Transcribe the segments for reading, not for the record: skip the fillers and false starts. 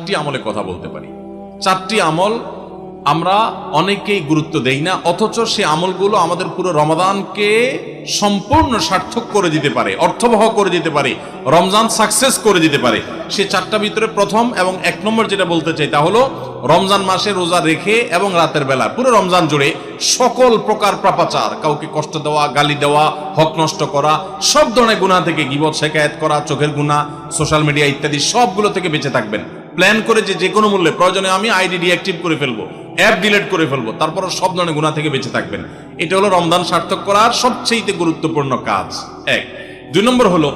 4টি আমলে কথা বলতে পারি। 4টি আমল আমরা অনেকেই গুরুত্ব দেই না, অথচ সে আমলগুলো আমাদের পুরো রমাদানকে সম্পূর্ণ সার্থক করে দিতে পারে, অর্থবহ করে দিতে পারে, রমজান সাকসেস করে দিতে পারে। সে 4টার ভিতরে প্রথম এবং 1 নম্বর যেটা বলতে চাই তা হলো রমজান মাসে রোজা রেখে এবং রাতের বেলা পুরো রমজান জুড়ে সকল প্রকার পাপাচার, কাউকে কষ্ট দেওয়া, গালি দেওয়া, হক নষ্ট করা, সব ধরনের গুনাহ থেকে, গীবত শিকায়াত করা, চোখের গুনাহ, সোশ্যাল মিডিয়া ইত্যাদি সবগুলো থেকে বেঁচে থাকবেন। প্ল্যান করে যে কোনো মূল্যে প্রয়োজনে আমি আইডি ডিঅ্যাক্টিভ করে ফেলবো, অ্যাপ ডিলিট করে ফেলবো, তারপর সব ধরনের গুনাহ থেকে বেঁচে থাকবেন। এটা হলো রমজান সার্থক করার সবচেয়ে গুরুত্বপূর্ণ কাজ। 1। 2 নম্বর হলো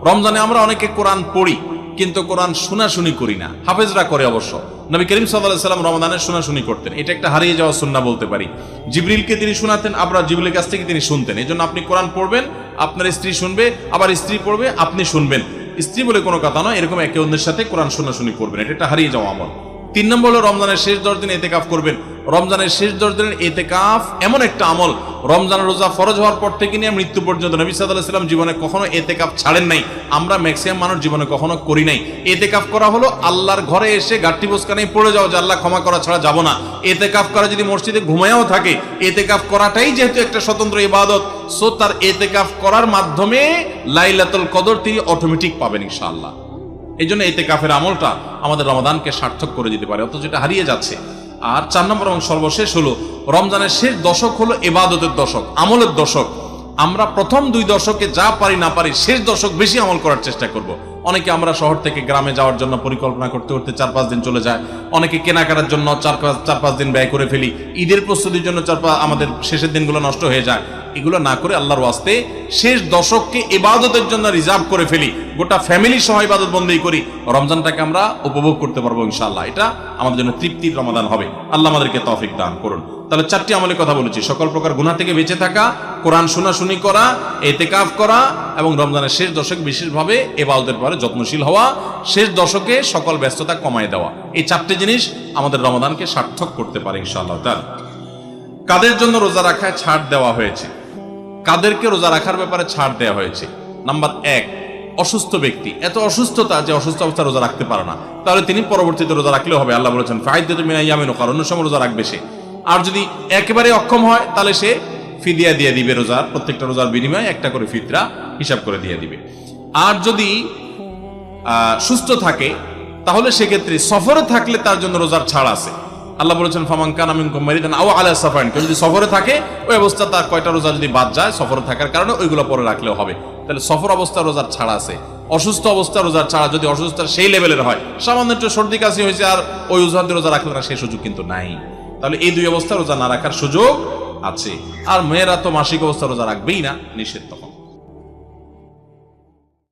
রমজানে আমরা অনেকে কোরআন পড়ি কিন্তু কোরআন শোনাশুনি করি না। হাফেজরা করে অবশ্য। নবী করিম সাল্লাল্লাহু আলাইহি ওয়াসাল্লাম রমাদানে শোনাশুনি করতেন। এটা একটা হারিয়ে যাওয়া সুন্নাহ বলতে পারি। জিবরিলকে তিনি শোনাতেন, আবার জিবরিলের কাছ থেকে তিনি শুনতেন। এজন্য আপনি কোরআন পড়বেন, আপনার স্ত্রী শুনবে, আবার স্ত্রী পড়বে, আপনি শুনবেন। স্ত্রী বলে কোনো কথা নয়, এরকম একে অন্যের সাথে কোরআন শোনাশুনি করবেন। এটা একটা হারিয়ে যাওয়া আমল। 3 নম্বর হলো রমজানের শেষ 10 দিন ইতিকাফ করবেন। রমজানের শেষ 10 দিনের ইতিকাফ এমন একটা আমল, রমজানের রোজা ফরজ হওয়ার পর থেকে নিয়ে মৃত্যু পর্যন্ত নবী সাল্লাল্লাহু আলাইহি ওয়াসাল্লাম জীবনে কখনো ইতিকাফ ছাড়েন নাই। আমরা ম্যাক্সিমাম মানুষ জীবনে কখনো করি নাই। ইতিকাফ করা হলো আল্লাহর ঘরে এসে গাঁটটি বোসকানেই পড়ে যাও যে আল্লাহ ক্ষমা করা ছাড়া যাব না। ইতিকাফ করা যদি মসজিদে ঘুমায়ও থাকে, ইতিকাফ করাটাই যেহেতু একটা স্বতন্ত্র ইবাদত, সো তার ইতিকাফ করার মাধ্যমে লাইলাতুল কদর তিনি অটোমেটিক পাবেন ইনশাআল্লাহ। এই জন্য ইতিকাফের আমলটা আমাদের রমাদানকে সার্থক করে দিতে পারে, অথচ এটা হারিয়ে যাচ্ছে। আর 4 নম্বর এবং সর্বশেষ হলো রমজানের শেষ দশক হলো ইবাদতের দশক, আমলের দশক। আমরা প্রথম 2 দশকে যা পারি না পারি, শেষ দশক বেশি আমল করার চেষ্টা করব। অনেকে আমরা শহর থেকে গ্রামে যাওয়ার জন্য পরিকল্পনা করতে করতে 4-5 দিন চলে যায়। অনেকে কেনাকাটার জন্য 4-5 দিন ব্যয় করে ফেলি। ঈদের প্রস্তুতির জন্য আমাদের শেষের দিনগুলো নষ্ট হয়ে যায়। এগুলো না করে আল্লাহর ওয়াস্তে শেষ দশককে ইবাদতের জন্য রিজার্ভ করে ফেলি, গোটা ফ্যামিলি সহ ইবাদত বন্দেগী করি, রমজানটাকে আমরা উপভোগ করতে পারবো ইনশাআল্লাহ। এটা আমাদের জন্য তৃপ্তির রমাদান হবে। আল্লাহ আমাদেরকে তৌফিক দান করুন। তাহলে 4টি আমলের কথা বলেছি, সকল প্রকার গুনাহ থেকে বেঁচে থাকা, কোরআন শোনাশুনি করা, ইতিকাফ করা এবং রমজানের শেষ দশক বিশেষভাবে ইবাদতের পরে যত্নশীল হওয়া, শেষ দশকে সকল ব্যস্ততা কমায় দেওয়া। এই 4টি জিনিস আমাদের রমাদানকে সার্থক করতে পারে ইনশাআল্লাহ তাআলা। কাদের জন্য রোজা রাখায় ছাড় দেওয়া হয়েছে? কাদেরকে রোজা রাখার ব্যাপারে ছাড় দেওয়া হয়েছে? নাম্বার 1, অসুস্থ ব্যক্তি। এত অসুস্থতা যে অসুস্থ অবস্থায় রোজা রাখতে পারে না, তাহলে তিনি পরবর্তীতে রোজা রাখলেও হবে। আল্লাহ বলেছেন ফাইদাতু মিন আইয়ামিন উখরা, অন্য সময় রোজা রাখবে সে। আর যদি একেবারে অক্ষম হয় তাহলে সে ফিদিয়া দিয়ে দিবে, রোজার প্রত্যেকটা রোজার বিনিময়ে একটা করে ফিতরা হিসাব করে দিয়ে দিবে। আর যদি সুস্থ থাকে তাহলে সেক্ষেত্রে সফরে থাকলে তার জন্য রোজার ছাড় আছে। আল্লাহ বলেছেন ফামান কানা মিনকুম মারিদান আও আলা সাফারিন, কেউ যদি সফরে থাকে ওই অবস্থা তার কয়টা রোজা যদি বাদ যায় সফরে থাকার কারণে, ওইগুলো পরে রাখলেও হবে। তাহলে সফর অবস্থা রোজার ছাড় আছে। অসুস্থ অবস্থা রোজার ছাড়া, যদি অসুস্থতা সেই লেভেলের হয়, সামান্য একটু সর্দি কাশি হয়েছে আর ওই অজুহাতে রোজা রাখলে না, সেই সুযোগ কিন্তু নাই। তাহলে এই 2 অবস্থা রোজা না রাখার সুযোগ আছে। আর মেয়েরা তো মাসিক অবস্থা রোজা রাখবেই না, নিষেধ।